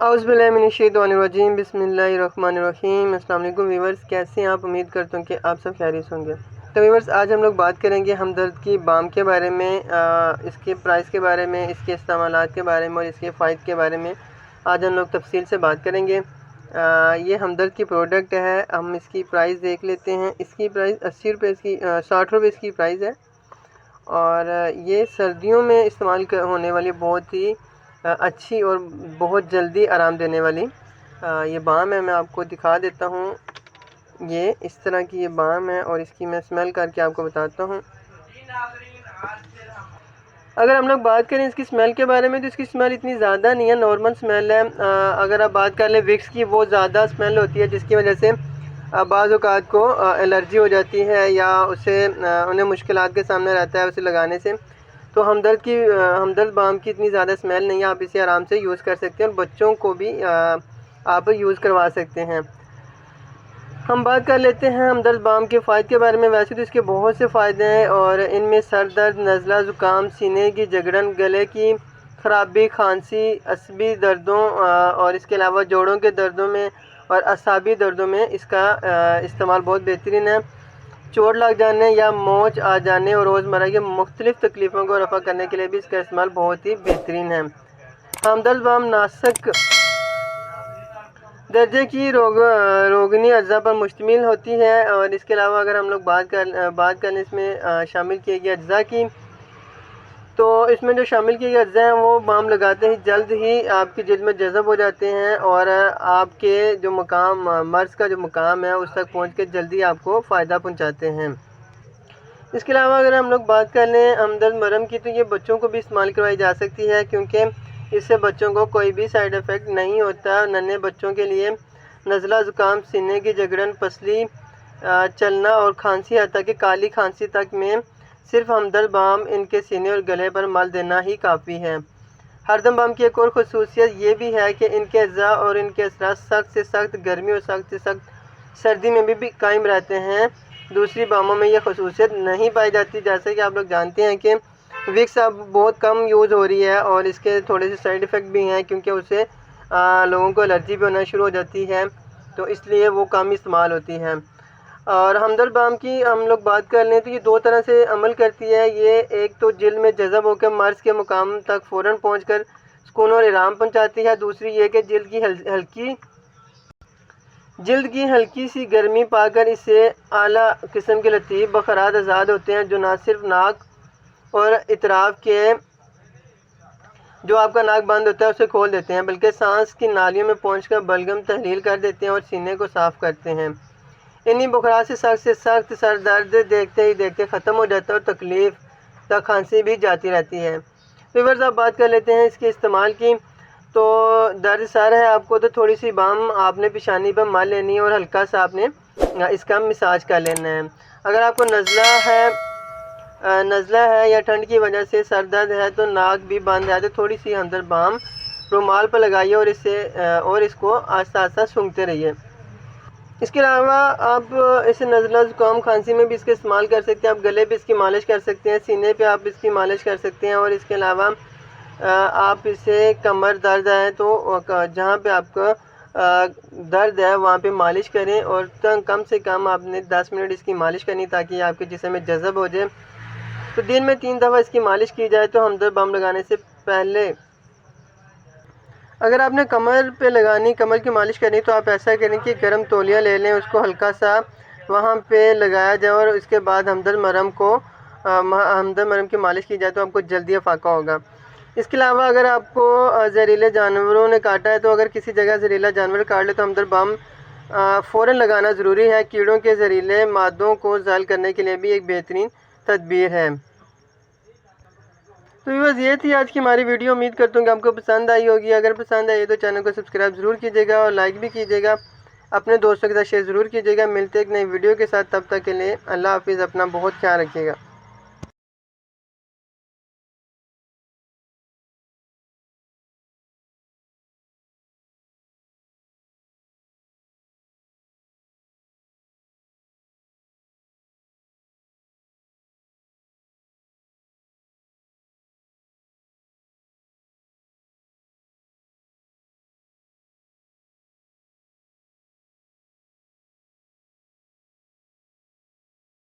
औज़ुबिल्लाहिमिनश्शैतानिर्रजीम बिस्मिल्लाहिर्रहमानिर्रहीम। अस्सलाम वालेकुम व्यूअर्स, कैसे हैं आप? उम्मीद करता हूँ कि आप सब खैरियत होंगे। तो व्यूअर्स, आज हम लोग बात करेंगे हमदर्द की बाम के बारे में, इसके प्राइस के बारे में, इसके इस्तेमालात के बारे में और इसके फ़ायदे के बारे में आज हम लोग तफसील से बात करेंगे। ये हमदर्द की प्रोडक्ट है। हम इसकी प्राइस देख लेते हैं। इसकी प्राइस 80 रुपये, इसकी 60 रुपये इसकी प्राइस है। और ये सर्दियों में इस्तेमाल होने वाली बहुत ही अच्छी और बहुत जल्दी आराम देने वाली ये बाम है। मैं आपको दिखा देता हूँ। ये इस तरह की ये बाम है और इसकी मैं स्मेल करके आपको बताता हूँ। अगर हम लोग बात करें इसकी स्मेल के बारे में, तो इसकी स्मेल इतनी ज़्यादा नहीं है, नॉर्मल स्मेल है। अगर आप बात कर लें विक्स की, वो ज़्यादा स्मेल होती है, जिसकी वजह से बाज़ औक़ात को एलर्जी हो जाती है या उससे उन्हें मुश्किलात के सामने रहता है उसे लगाने से। तो हमदर्द बाम की इतनी ज़्यादा स्मेल नहीं है, आप इसे आराम से यूज़ कर सकते हैं और बच्चों को भी आप यूज़ करवा सकते हैं। हम बात कर लेते हैं हमदर्द बाम के फ़ायदे के बारे में। वैसे तो इसके बहुत से फ़ायदे हैं और इनमें सर दर्द, नज़ला, ज़ुकाम, सीने की जकड़न, गले की ख़राबी, खांसी, असबी दर्दों और इसके अलावा जोड़ों के दर्दों में और असाबी दर्दों में इसका इस्तेमाल बहुत बेहतरीन है। चोट लग जाने या मोच आ जाने और रोज़मर्रा की मुख्तलिफ़ तकलीफ़ों को रफ़ा करने के लिए भी इसका इस्तेमाल बहुत ही बेहतरीन है। हमदर्द बाम नासक दर्जे की रोगनी अज़ा पर मुश्तमिल होती है। और इसके अलावा अगर हम लोग बात कर लें इसमें शामिल किए गए अज्जा की, तो इसमें जो शामिल किए गए अज्जा हैं वो बाम लगाते ही जल्द ही आपकी जिल्द में जज़ब हो जाते हैं और आपके जो मकाम मर्ज़ का जो मकाम है उस तक पहुँच के जल्दी आपको फ़ायदा पहुँचाते हैं। इसके अलावा अगर हम लोग बात कर लें हमदर्द मरहम की, तो ये बच्चों को भी इस्तेमाल करवाई जा सकती है, क्योंकि इससे बच्चों को कोई भी साइड इफ़ेक्ट नहीं होता। नन्हे बच्चों के लिए नज़ला, ज़ुकाम, सीने की जकड़न, पसली चलना और खांसी, हत्ता कि काली खांसी तक में सिर्फ हमदर्द बाम इनके सीने और गले पर मल देना ही काफ़ी है। हरदम बाम की एक और ख़ुसूसियत ये भी है कि इनके अज़ा और इनके असरात सख्त से सख्त गर्मी और सख्त से सख्त सर्दी में भी कायम रहते हैं। दूसरी बामों में यह खसूसियत नहीं पाई जाती। जैसे कि आप लोग जानते हैं कि विक्स अब बहुत कम यूज़ हो रही है और इसके थोड़े से साइड इफ़ेक्ट भी हैं, क्योंकि उससे लोगों को एलर्जी भी होना शुरू हो जाती है, तो इसलिए वो कम इस्तेमाल होती है। और हमदर्द बाम की हम लोग बात कर लें तो ये दो तरह से अमल करती है। ये एक तो जिल्द में जज़ब होकर मर्ज़ के मुकाम तक फ़ौरन पहुँचकर सुकून और आराम पहुँचाती है। दूसरी ये कि जिल्द की हल्की सी गर्मी पाकर इससे आला किस्म के लतीफ़ बखरात आज़ाद होते हैं, जो ना सिर्फ नाक और इतराफ़ के जो आपका नाक बंद होता है उसे खोल देते हैं, बल्कि सांस की नालियों में पहुंचकर बलगम तहलील कर देते हैं और सीने को साफ़ करते हैं। इन्हीं बुखार से सख्त सर दर्द देखते ही देखते ख़त्म हो जाता है और तकलीफ़ तक खांसी भी जाती रहती है। व्यूअर्स, अब बात कर लेते हैं इसके इस्तेमाल की। तो दर्द सर है आपको, तो थोड़ी सी बाम आपने पेशानी पर मल लेनी है और हल्का सा आपने इसका मसाज कर लेना है। अगर आपको नज़ला है या ठंड की वजह से सर दर्द है, तो नाक भी बंद है, तो थोड़ी सी हमदर्द बाम रुमाल पर लगाइए और इसको आस्ता आस्ता सूंघते रहिए। इसके अलावा आप इसे नज़ला, ज़ुकाम, खांसी में भी इसका इस्तेमाल कर सकते हैं। आप गले पे इसकी मालिश कर सकते हैं, सीने पे आप इसकी मालिश कर सकते हैं और इसके अलावा आप इसे कमर दर्द है तो जहाँ पे आपका दर्द है वहाँ पे मालिश करें और कम से कम आपने 10 मिनट इसकी मालिश करनी, ताकि आपके जिस्म में जज़ब हो जाए। तो दिन में 3 दफ़ा इसकी मालिश की जाए। तो हमदर्द बाम लगाने से पहले अगर आपने कमर की मालिश करनी, तो आप ऐसा करें कि गर्म तौलिया ले लें, उसको हल्का सा वहाँ पे लगाया जाए और इसके बाद हमदर्द मरहम की मालिश की जाए, तो आपको जल्दी अफाका होगा। इसके अलावा अगर आपको जहरीले जानवरों ने काटा है, तो अगर किसी जगह जहरीला जानवर काट ले, तो हमदर्द बाम फ़ौरन लगाना ज़रूरी है। कीड़ों के जहरीले मादों को ज़ायल करने के लिए भी एक बेहतरीन तदबीर है। तो व्यूअर्स, ये थी आज की हमारी वीडियो। उम्मीद करता हूँ कि आपको पसंद आई होगी। अगर पसंद आई तो चैनल को सब्सक्राइब ज़रूर कीजिएगा और लाइक भी कीजिएगा। अपने दोस्तों के साथ शेयर ज़रूर कीजिएगा। मिलते एक नई वीडियो के साथ, तब तक के लिए अल्लाह हाफिज़। अपना बहुत ख्याल रखिएगा।